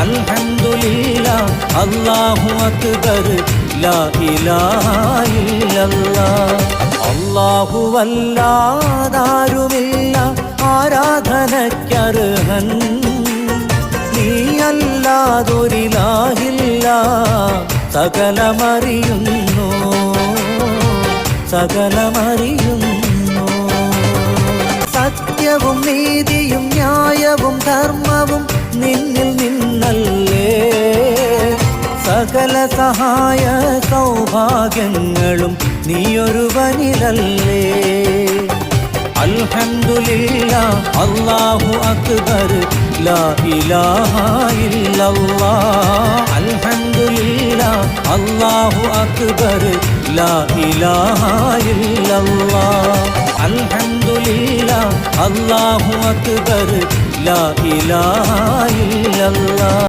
അൽഹംദുലില്ലാഹ് അല്ലാഹു അക്ബർ ലാ ഇലാഹ ഇല്ലല്ലാഹ്. അല്ലാഹുവല്ലാതാരുമില്ല ആരാധനയ്ക്കർഹൻ, നീയല്ലാതൊരിലാഹില്ല സകലമറിയുന്നു സകലമറിയുന്നു. സത്യവും നീതിയും ന്യായവും ധർമ്മവും നിന്നിൽ നിന്നല്ലേ, സകല സഹായ സൗഭാഗ്യങ്ങളും നീയൊരുവനിലല്ലേ. അൽഹംദുലില്ലാഹ് അല്ലാഹു അക്ബർ ലാ ഇലാഹ ഇല്ലല്ലാഹ്. അൽഹംദുലില്ലാഹ് അല്ലാഹു അക്ബർ ലാ ഇലാഹ ഇല്ലല്ലാഹ്. അൽഹംദുലില്ലാഹ് അല്ലാഹു അക്ബർ ലാ ഇലാഹ ഇല്ലല്ലാഹ്.